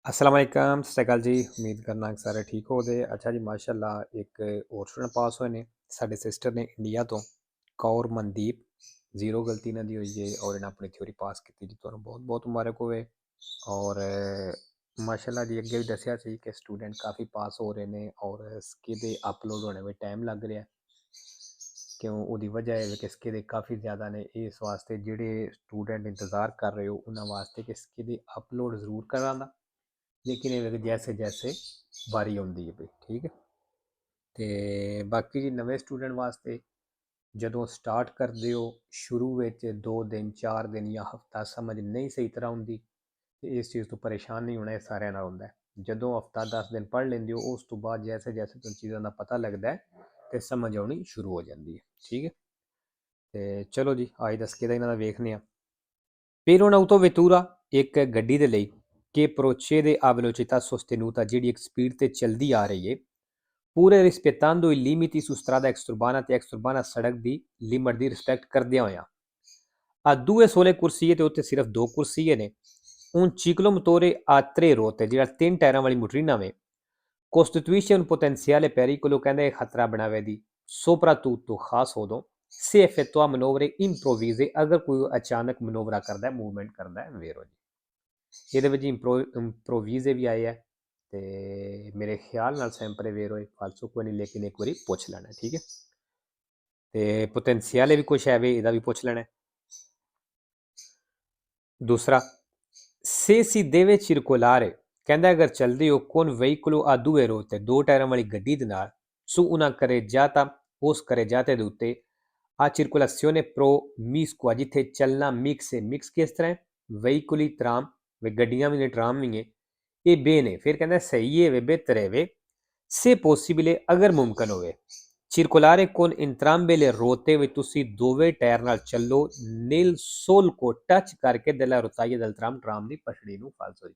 अस्सलाम वालेकुम, सत श्री अकाल जी। उम्मीद करना कि सारे ठीक हो दे। अच्छा जी, माशाल्लाह एक और स्टूडेंट पास होए ने साढ़े सिस्टर ने इंडिया तो कौर मनदीप, जीरो गलती इन्हां दी होई है और इन्हें अपनी थ्योरी पास की जी। तुहानूं बहुत बहुत मुबारक होवे। और माशाल्लाह जी अगे भी दस्सिया सी कि स्टूडेंट काफ़ी पास हो रहे हैं और इसके अपलोड होने में टाइम लग रहा है। क्यों ਉਹਦੀ वजह है कि इसके दे काफ़ी ज़्यादा ने इस वास्ते ਜਿਹੜੇ स्टूडेंट इंतज़ार कर रहे हो उन्होंने वास्ते कि इसके दे अपलोड ज़रूर कराना, लेकिन ये जैसे जैसे बारी आती है भाई, ठीक है। तो बाकी जी नवे स्टूडेंट वास्ते ਜਦੋਂ स्टार्ट करते हो शुरू में 2 दिन 4 दिन या हफ्ता समझ नहीं सही तरह होंगी तो इस चीज़ तो परेशान नहीं होना, ये सारे नाल होंदा है। ਜਦੋਂ हफ्ता 10 दिन पढ़ लेंदे हो उस तो बाद जैसे जैसे तुम चीज़ों का पता लगता है तो समझ आनी शुरू हो जाती है, ठीक है। तो चलो जी आज दस के इन्हों का वेखने। Per un'autovettura एक गड्डी दे लई che procede a velocità sostenuta ਜਿਹੜੀ ਇੱਕ ਸਪੀਡ ਤੇ ਚਲਦੀ ਆ ਰਹੀ ਹੈ pure rispettando i limiti su strada extraurbana ਤੇ extraurbana ਸੜਕ ਦੀ ਲਿਮਟ ਦੀ ਰਿਸਪੈਕਟ ਕਰਦਿਆਂ ਹੋਇਆਂ a due sole corsie ਤੇ ਉੱਤੇ ਸਿਰਫ ਦੋ ਕੁਰਸੀਏ ਨੇ un ciclomotore a tre ruote ਜਿਹੜਾ ਤਿੰਨ ਟਾਇਰਾਂ ਵਾਲੀ ਮੋਟਰੀਨਾ ਵੇ costituisce un potenziale pericolo ਕਹਿੰਦੇ ਖਤਰਾ ਬਣਾਵੇ ਦੀ soprattutto ਖਾਸ ਉਦੋਂ se effettua manovre improvvise ਅਗਰ ਕੋਈ ਅਚਾਨਕ ਮਨੋਵਰਾ ਕਰਦਾ ਹੈ ਮੂਵਮੈਂਟ ਕਰਦਾ ਹੈ ਵੇਰੋ ਜੀ। ਇਹਦੇ ਵਿੱਚ ਇੰਪਰੋਵੀਜ਼ੇ ਵੀ ਆਏ ਹੈ ਤੇ ਮੇਰੇ ਖਿਆਲ ਨਾਲ ਸੈਂਪਰੇ ਵੇਰੋ ਇੱਕ ਫਾਲਸੋ ਕੋਈ ਨਹੀਂ, ਲੇਕਿਨ ਇੱਕ ਵਾਰੀ ਪੁੱਛ ਲੈਣਾ, ਠੀਕ ਹੈ। ਤੇ ਪੋਟੈਂਸ਼ੀਅਲ ਵੀ ਕੁਛ ਹੈ ਵੇ, ਇਹਦਾ ਵੀ ਪੁੱਛ ਲੈਣਾ। ਦੂਸਰਾ se si deve circolare ਕਹਿੰਦਾ ਅਗਰ ਚੱਲਦੇ ਹੋ con veicolo a due ruote ਦੋ ਟਾਇਰਾਂ ਵਾਲੀ ਗੱਡੀ ਦੇ ਨਾਲ su una carreggiata ਉਸ carreggiate ਦੇ ਉੱਤੇ a circolazione promiscua ਜਿੱਥੇ ਚੱਲਣਾ ਮਿਕਸ ਹੈ। ਮਿਕਸ ਕਿਸ ਤਰ੍ਹਾਂ ਹੈ? veicoli tram ਵੇ ਗੱਡੀਆਂ ਵੀ ਨੇ ਟਰਾਮ ਵੀ ਹੈ ਇਹ bene ਫਿਰ ਕਹਿੰਦਾ ਸਹੀ ਹੈ ਵੇ ਬਿਹਤਰ ਹੈ ਵੇ se possibile ਅਗਰ ਮੁਮਕਨ ਹੋਵੇ circolare con entrambe le ruote ਵਿੱਚ ਤੁਸੀਂ ਦੋਵੇਂ ਟਾਇਰ ਨਾਲ ਚੱਲੋ nel solco ਟੱਚ ਕਰਕੇ della rotaia del tram tram ਦੀ ਪਟੜੀ ਨੂੰ ਫਾਲਸੋ ਜੀ।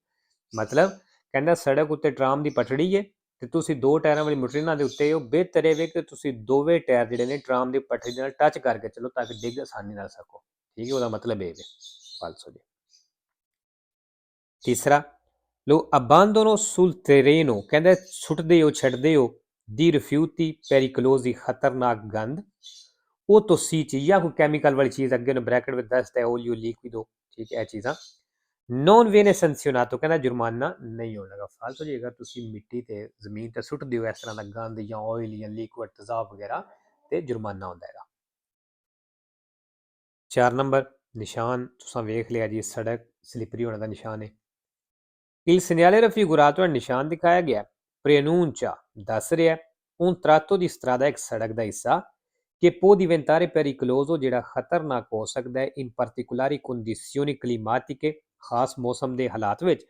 ਮਤਲਬ ਕਹਿੰਦਾ ਸੜਕ ਉੱਤੇ ਟਰਾਮ ਦੀ ਪਟੜੀ ਹੈ ਤੇ ਤੁਸੀਂ ਦੋ ਟਾਇਰਾਂ ਵਾਲੀ ਮੋਟਰੀਨਾ ਦੇ ਉੱਤੇ ਹੋ, ਬਿਹਤਰ ਇਹ ਵੇ ਕਿ ਤੁਸੀਂ ਦੋਵੇਂ ਟਾਇਰ ਜਿਹੜੇ ਨੇ ਟਰਾਮ ਦੀ ਪਟੜੀ ਦੇ ਨਾਲ ਟੱਚ ਕਰਕੇ ਚੱਲੋ ਤਾਂ ਕਿ ਡਿੱਗ ਆਸਾਨੀ ਨਾਲ ਸਕੋ, ਠੀਕ ਹੈ। ਉਹਦਾ ਮਤਲਬ ਇਹ ਵੇ ਫਾਲਸੋ ਜੀ। ਤੀਸਰਾ lo abbandono sul terreno ਕਹਿੰਦਾ ਸੁੱਟਦੇ ਹੋ ਛੱਡਦੇ ਹੋ di rifiuti pericolosi ਖਤਰਨਾਕ ਗੰਦ ਉਹ tossici ਜਾਂ ਕੋਈ ਕੈਮੀਕਲ ਵਾਲੀ ਚੀਜ਼ ਅੱਗੇ ਨੂੰ ਬ੍ਰੈਕਟ ਵਿੱਚ ਦੱਸਦਾ ਹੈ ਓਲੀਓ ਲਿਕਵਿਡੋ, ਠੀਕ ਹੈ। ਇਹ ਚੀਜ਼ਾਂ non viene sanzionato ਕਹਿੰਦਾ ਜੁਰਮਾਨਾ ਨਹੀਂ ਹੋਵੇਗਾ ਫਾਲਤੂ ਜੀ। ਅਗਰ ਤੁਸੀਂ ਮਿੱਟੀ ਤੇ ਜ਼ਮੀਨ ਤੇ ਸੁੱਟ ਦਿਓ ਇਸ ਤਰ੍ਹਾਂ ਦਾ ਗੰਦ ਜਾਂ ਆਇਲ ਜਾਂ ਲਿਕਵਿਡ ਤੇਜ਼ਾਬ ਵਗੈਰਾ ਤੇ ਜੁਰਮਾਨਾ ਹੁੰਦਾ ਹੈਗਾ। 4 ਨੰਬਰ ਨਿਸ਼ਾਨ ਤੁਸੀਂ ਵੇਖ ਲਿਆ ਜੀ, ਸੜਕ ਸਲਿਪਰੀ ਹੋਣ ਦਾ ਨਿਸ਼ਾਨ ਹੈ। Il segnale raffigurato è ਨਿਸ਼ਾਨ ਦਿਖਾਇਆ ਗਿਆ preannuncia ਦੱਸ ਰਿਹਾ un tratto di strada ਇੱਕ ਸੜਕ ਦਾ ਹਿੱਸਾ che può diventare pericoloso ਜਿਹੜਾ ਖਤਰਨਾਕ ਹੋ ਸਕਦਾ ਹੈ in particolari condizioni climatiche ਖਾਸ ਮੌਸਮ ਦੇ ਹਾਲਾਤ ਵਿੱਚ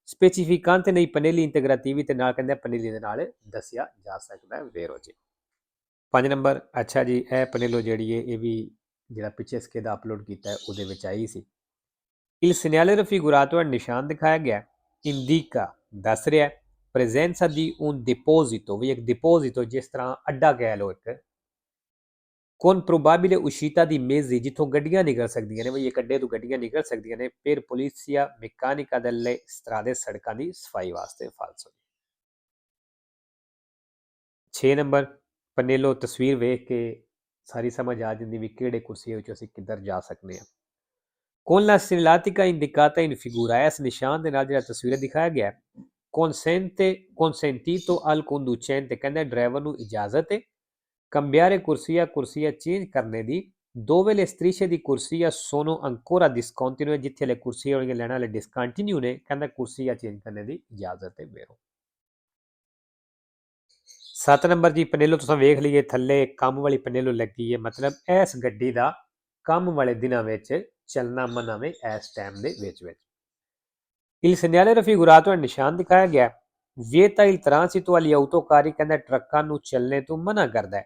specificante nei pannelli integrativi ਤੇ ਨਾਲ ਕਹਿੰਦੇ ਪਨੇਲੀ ਦੇ ਨਾਲ ਦੱਸਿਆ ਜਾ ਸਕਦਾ ਹੈ ਵੇਰੋ ਜੀ। 5 ਨੰਬਰ ਅੱਛਾ ਜੀ, ਇਹ ਪਨੇਲੋ ਜਿਹੜੀ ਹੈ ਇਹ ਵੀ ਜਿਹੜਾ ਪਿੱਛੇ ਸਕੇ ਦਾ ਅਪਲੋਡ ਕੀਤਾ ਹੈ ਉਹਦੇ ਵਿੱਚ ਆਈ ਸੀ। Il segnale raffigurato è ਨਿਸ਼ਾਨ ਦਿਖਾਇਆ ਗਿਆ indica ਦੱਸ ਰਿਹਾ presenza di un deposito ਵੀ ਇੱਕ deposito ਜਿਸ ਤਰ੍ਹਾਂ ਅੱਡਾ ਕਹਿ ਲਓ ਇੱਕ con probabile uscita di mezzi ਜਿੱਥੋਂ ਗੱਡੀਆਂ ਨਿਕਲ ਸਕਦੀਆਂ ਨੇ, ਵੀ ਇੱਕ ਅੱਡੇ ਤੋਂ ਗੱਡੀਆਂ ਨਿਕਲ ਸਕਦੀਆਂ ਨੇ per polizia meccanica delle strade ਸੜਕਾਂ ਦੀ ਸਫਾਈ ਵਾਸਤੇ ਫਾਲਸੋ। 6 ਨੰਬਰ ਪਨੇਲੋ ਤਸਵੀਰ ਵੇਖ ਕੇ ਸਾਰੀ ਸਮਝ ਆ ਜਾਂਦੀ ਵੀ ਕਿਹੜੇ ਕੁਰਸੀਆਂ ਵਿੱਚੋਂ ਅਸੀਂ ਕਿੱਧਰ ਜਾ ਸਕਦੇ ਹਾਂ। Con la segnaletica indicata in figura ਇਸ ਨਿਸ਼ਾਨ ਦੇ ਨਾਲ ਜਿਹੜਾ ਤਸਵੀਰ ਦਿਖਾਇਆ ਗਿਆ consentito al conducente ਕਹਿੰਦਾ ਡਰਾਈਵਰ ਨੂੰ ਇਜਾਜ਼ਤ ਹੈ cambiare ਕੁਰਸੀਆਂ ਚੇਂਜ ਕਰਨੇ ਦੀ dove le strisce di corsia sono ancora discontinue ਜਿੱਥੇ le ਕੁਰਸੀਆਂ ਵਾਲੀਆਂ ਲੈਣਾ ਵਾਲੇ discontinue ਨੇ ਕਹਿੰਦਾ ਕੁਰਸੀਆਂ ਚੇਂਜ ਕਰਨੇ ਦੀ ਇਜਾਜ਼ਤ ਹੈ ਵੇਰੋ। 7 ਨੰਬਰ ਜੀ ਪਨੇਲੋ ਤੁਸੀਂ ਵੇਖ ਲਈਏ ਥੱਲੇ ਕੰਮ ਵਾਲੀ ਪਨੇਲੋ ਲੱਗੀ ਹੈ, ਮਤਲਬ ਇਸ ਗੱਡੀ ਦਾ ਕੰਮ ਵਾਲੇ ਦਿਨਾਂ ਵਿੱਚ ਚੱਲਣਾ ਮਨਾ ਵੇ ਇਸ ਟਾਈਮ ਦੇ ਵਿੱਚ। Il segnale raffigurato è ਨਿਸ਼ਾਨ ਦਿਖਾਇਆ ਗਿਆ vieta il transito agli autocarri ਕਹਿੰਦਾ ਟਰੱਕਾਂ ਨੂੰ ਚੱਲਣੇ ਤੋਂ ਮਨਾ ਕਰਦਾ ਹੈ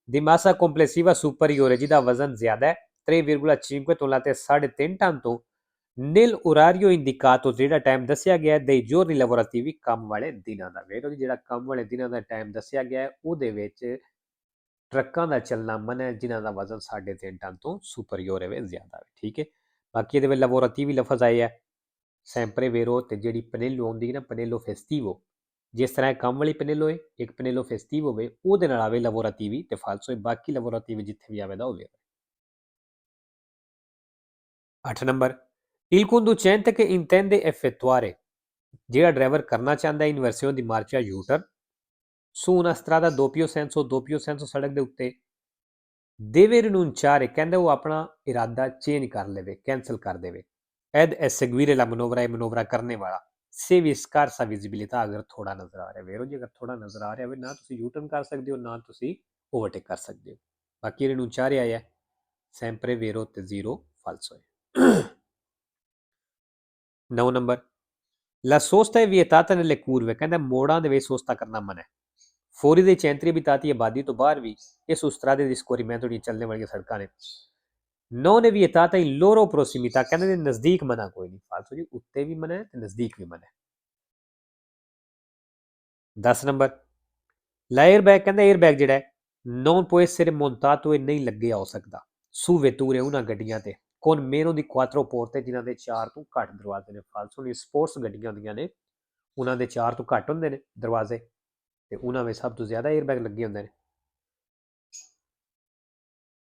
di massa complessiva superiore ਜਿਹਦਾ ਵਜ਼ਨ ਜ਼ਿਆਦਾ ਹੈ 3,5 ਤੋਲਾ ਤੇ 3.5 ਟਨ ਤੋਂ nel orario indicato ਜਿਹੜਾ ਟਾਈਮ ਦੱਸਿਆ ਗਿਆ dei giorni lavorativi ਕੰਮ ਵਾਲੇ ਦਿਨਾਂ ਦਾ ਵੇਖੋ ਜੀ, ਜਿਹੜਾ ਕੰਮ ਵਾਲੇ ਦਿਨਾਂ ਦਾ ਟਾਈਮ ਦੱਸਿਆ ਗਿਆ ਉਹਦੇ ਵਿੱਚ ਟਰੱਕਾਂ ਦਾ ਚੱਲਣਾ ਮਨਾ ਹੈ ਜਿਨ੍ਹਾਂ ਦਾ ਵਜ਼ਨ 3.5 ਟਨ ਤੋਂ ਸੁਪਰੀਅਰ ਹੈ ਜ਼ਿਆਦਾ ਹੈ, ਠੀਕ ਹੈ। ਬਾਕੀ ਇਹਦੇ ਵਿੱਚ lavorativi ਲਫ਼ਜ਼ ਆਏ ਹੈ ਸੈਂਪਰੇ ਵੇਰੋ ਤੇ ਜਿਹੜੀ ਪਨੇਲੋ ਆਉਂਦੀ ਹੈ ਨਾ ਪਨੇਲੋ ਫੈਸਟੀਵੋ, ਜਿਸ ਤਰ੍ਹਾਂ ਇਹ ਕੰਮ ਵਾਲੀ ਪਨੇਲੋ ਹੈ, ਇੱਕ ਪਨੇਲੋ ਫੈਸਟੀਵੋ ਹੋਵੇ ਉਹਦੇ ਨਾਲ ਆਵੇ ਲਵੋਰਾਤੀਵੀ ਤੇ ਫਾਲਸੋ ਹੈ, ਬਾਕੀ ਲਵੋਰਾਤੀਵੀ ਜਿੱਥੇ ਵੀ ਆਵੇਦਾ ਹੋਵੇ। 8 number il conducente che intende effettuare, ਜਿਹੜਾ ਡਰਾਈਵਰ ਕਰਨਾ ਚਾਹੁੰਦਾ ਹੈ ਇਨਵਰਸੀone ਦੀ ਮਾਰਚਾ ਯੂਟਰ su una strada doppio senso ਸੜਕ ਦੇ ਉੱਤੇ deve rinunciare, ਕਹਿੰਦਾ ਉਹ ਆਪਣਾ ਇਰਾਦਾ ਚੇਂਜ ਕਰ ਲਵੇ, ਕੈਂਸਲ ਕਰ ਦੇਵੇ। ed eseguire la manovra, ਇਹ ਮਨੋਵਰਾ ਕਰਨੇ ਵਾਲਾ se vi scarsa visibilità, ਅਗਰ ਥੋੜਾ ਨਜ਼ਰ ਆ ਰਿਹਾ ਵੇਰੋ ਜੀ, ਅਗਰ ਥੋੜਾ ਨਜ਼ਰ ਆ ਰਿਹਾ ਹੋਵੇ ਨਾ ਤੁਸੀਂ ਯੂ ਟਰਨ ਕਰ ਸਕਦੇ ਹੋ ਨਾ ਤੁਸੀਂ ਓਵਰਟੇਕ ਕਰ ਸਕਦੇ ਹੋ। ਬਾਕੀ ਰਿਨੂnciare ਆਇਆ sempre vero ਤੇ 0 falso ਹੈ। 9 number la sosta è vietata nelle curve, ਕਹਿੰਦਾ ਮੋੜਾਂ ਦੇ ਵਿੱਚ ਸੋਸਤਾ ਕਰਨਾ ਮਨਾ ਹੈ। ਫੋਰੀ ਦੇ ਚੈਂਤਰੀ ਬਿਤਾਤੀ ਆਬਾਦੀ ਤੋਂ ਬਾਹਰ ਵੀ ਇਸ ਉਸਤਰਾਦੇ ਦੀ ਸਕੋਰੀਮੈਂਟੋ ਦੀ ਚੱਲਣੇ ਵਾਲੀਆਂ ਸੜਕਾਂ ਨੇ। non è vietata in loro prossimità, ਕਹਿੰਦੇ ਨੇ ਨਜ਼ਦੀਕ ਮਨਾ ਕੋਈ ਨਹੀਂ, ਫਾਲਤੂ ਜੀ ਉੱਤੇ ਵੀ ਮਨਾ ਹੈ ਤੇ ਨਜ਼ਦੀਕ ਵੀ ਮਨਾ ਹੈ। 10 ਨੰਬਰ l'airбag, ਕਹਿੰਦਾ 에ਅਰਬੈਗ ਜਿਹੜਾ ਹੈ non può essere montato, ਇਹ ਨਹੀਂ ਲੱਗਿਆ ਹੋ ਸਕਦਾ su vetture, ਉਹਨਾਂ ਗੱਡੀਆਂ ਤੇ con meno di 4 porte, ਜਿਨ੍ਹਾਂ ਦੇ 4 ਤੋਂ ਘੱਟ ਦਰਵਾਜ਼ੇ ਨੇ। ਫਾਲਤੂ ਦੀ ਸਪੋਰਟਸ ਗੱਡੀਆਂ ਹੁੰਦੀਆਂ ਨੇ ਉਹਨਾਂ ਦੇ 4 ਤੋਂ ਘੱਟ ਹੁੰਦੇ ਨੇ ਦਰਵਾਜ਼ੇ ਤੇ ਉਹਨਾਂ ਵਿੱਚ ਸਭ ਤੋਂ ਜ਼ਿਆਦਾ 에ਅਰਬੈਗ ਲੱਗੇ ਹੁੰਦੇ ਨੇ।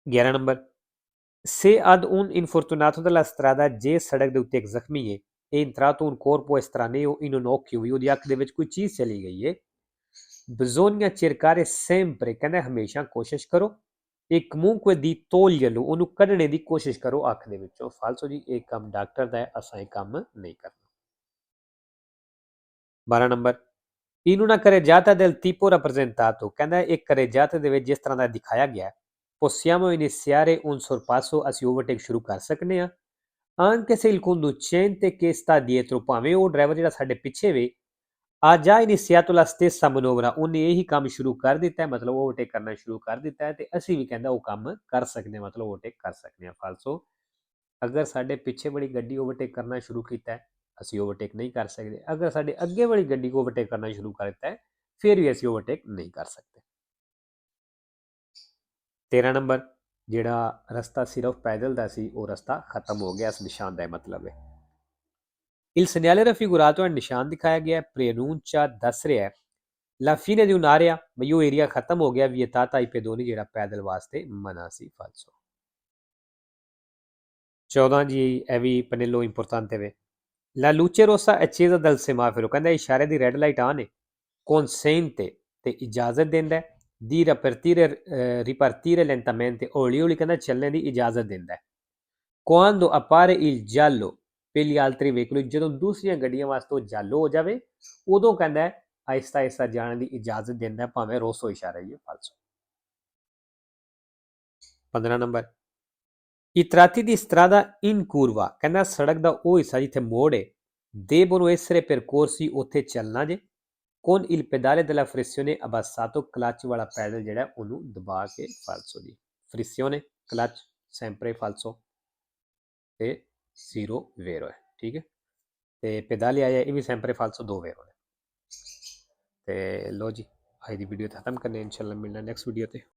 11 number se ad un infortunato della strada, ਜੇ ਸੜਕ ਦੇ ਉੱਤੇ ਇੱਕ ਜ਼ਖਮੀ ਹੈ è entrato un corpo estraneo in un occhio, ਵੀ ਉਹਦੀ ਅੱਖ ਦੇ ਵਿੱਚ ਕੋਈ ਚੀਜ਼ ਚਲੀ ਗਈ ਹੈ। bisogna cercare sempre, ਕਹਿੰਦਾ ਹਮੇਸ਼ਾ ਕੋਸ਼ਿਸ਼ ਕਰੋ e comunque di toglierlo, ਉਹਨੂੰ ਕੱਢਣੇ ਦੀ ਕੋਸ਼ਿਸ਼ ਕਰੋ ਅੱਖ ਦੇ ਵਿੱਚੋਂ। ਫਾਲਤੂ ਜੀ ਇਹ ਕੰਮ ਡਾਕਟਰ ਦਾ ਹੈ, ਅਸਾਂ ਇਹ ਕੰਮ ਨਹੀਂ ਕਰਨਾ। 12 number in una carreggiata del tipo rappresentato, ਕਹਿੰਦਾ ਇੱਕ carreggiata ਦੇ ਵਿੱਚ ਜਿਸ ਤਰ੍ਹਾਂ ਦਾ ਦਿਖਾਇਆ ਗਿਆ possiamo iniziare un sorpasso, ਅਸੀਂ ਓਵਰਟੇਕ ਸ਼ੁਰੂ ਕਰ ਸਕਦੇ ਹਾਂ। anche se il conducente che sta dietro, ਭਾਵੇਂ ਉਹ ਡਰਾਈਵਰ ਜਿਹੜਾ ਸਾਡੇ ਪਿੱਛੇ ਵੇ ha già iniziato la stessa manovra, ਉਹਨੇ ਇਹੀ ਕੰਮ ਸ਼ੁਰੂ ਕਰ ਦਿੱਤਾ ਹੈ, ਮਤਲਬ ਓਵਰਟੇਕ ਕਰਨਾ ਸ਼ੁਰੂ ਕਰ ਦਿੱਤਾ ਹੈ ਤੇ ਅਸੀਂ ਵੀ ਕਹਿੰਦਾ ਉਹ ਕੰਮ ਕਰ ਸਕਦੇ ਹਾਂ, ਮਤਲਬ ਓਵਰਟੇਕ ਕਰ ਸਕਦੇ ਹਾਂ। ਫਾਲਸੋ ਅਗਰ ਸਾਡੇ ਪਿੱਛੇ ਵਾਲੀ ਗੱਡੀ ਓਵਰਟੇਕ ਕਰਨਾ ਸ਼ੁਰੂ ਕੀਤਾ ਹੈ ਅਸੀਂ ਓਵਰਟੇਕ ਨਹੀਂ ਕਰ ਸਕਦੇ, ਅਗਰ ਸਾਡੇ ਅੱਗੇ ਵਾਲੀ ਗੱਡੀ को ਓਵਰਟੇਕ ਕਰਨਾ ਸ਼ੁਰੂ ਕਰ ਦਿੱਤਾ ਹੈ ਫਿਰ ਵੀ ਅਸੀਂ ਓਵਰਟੇਕ ਨਹੀਂ ਕਰ ਸਕਦੇ। 13 ਨੰਬਰ ਜਿਹੜਾ ਰਸਤਾ ਸਿਰਫ ਪੈਦਲ ਦਾ ਸੀ ਉਹ ਰਸਤਾ ਖਤਮ ਹੋ ਗਿਆ, ਇਸ ਨਿਸ਼ਾਨ ਦਾ ਮਤਲਬ ਹੈ il segnale raffigurato, ਨਿਸ਼ਾਨ ਦਿਖਾਇਆ ਗਿਆ preannuncia, ਦੱਸ ਰਿਹਾ la fine di un'area, ਬਈ ਉਹ ਏਰੀਆ ਖਤਮ ਹੋ ਗਿਆ vietata ai pedoni, ਜਿਹੜਾ ਪੈਦਲ ਵਾਸਤੇ ਮਨਾ ਸੀ। ਫਾਲਸੋ 14 ਜੀ ਇਹ ਵੀ ਪਨੇਲੋ ਇੰਪੋਰਟਾਂਟੇ ਵੇ la luce rossa accesa dal semaforo, ਕਹਿੰਦਾ ਇਸ਼ਾਰੇ ਦੀ ਰੈੱਡ ਲਾਈਟ ਆਨ ਹੈ consente ਤੇ ਇਜਾਜ਼ਤ ਦਿੰਦਾ ਹੈ di ripartire lentamente, ਹੌਲੀ ਹੌਲੀ ਕਹਿੰਦਾ ਚੱਲਣ ਦੀ ਇਜਾਜ਼ਤ ਦਿੰਦਾ ਹੈ। quando appare il giallo per gli altri veicoli, ਜਦੋਂ ਦੂਸਰੀਆਂ ਗੱਡੀਆਂ ਵਾਸਤੇ ਉਹ ਜਾਲੋ ਹੋ ਜਾਵੇ ਉਦੋਂ ਕਹਿੰਦਾ ਆਹਿਸਤਾ ਆਹਿਸਤਾ ਜਾਣ ਦੀ ਇਜਾਜ਼ਤ ਦਿੰਦਾ ਭਾਵੇਂ ਰੋਸੋ ਇਸ਼ਾਰਾ ਹੀ ਹੈ। ਫਾਲਸੋ 15 number i tratti di strada in curva, ਕਹਿੰਦਾ ਸੜਕ ਦਾ ਉਹ ਹਿੱਸਾ ਜਿੱਥੇ ਮੋੜ ਹੈ devono essere percorsi, ਉੱਥੇ ਚੱਲਣਾ ਜੇ con il pedale della frizione abbassato, clutch ਵਾਲਾ ਪੈਡਲ ਜਿਹੜਾ ਉਹਨੂੰ ਦਬਾ ਕੇ। ਫਾਲਸੋ ਦੀ frizione ਕਲਚ sempre falso ਤੇ 0 vero ਹੈ, ਠੀਕ ਹੈ। ਤੇ pedale ਆਇਆ ਇਹ ਵੀ sempre falso 2 vero ਨੇ। ਤੇ ਲੋ ਜੀ ਅੱਜ ਦੀ ਵੀਡੀਓ ਖਤਮ ਕਰਨੇ, ਇਨਸ਼ਾਅੱਲਾ ਮਿਲਣਾ ਨੈਕਸਟ ਵੀਡੀਓ ਤੇ।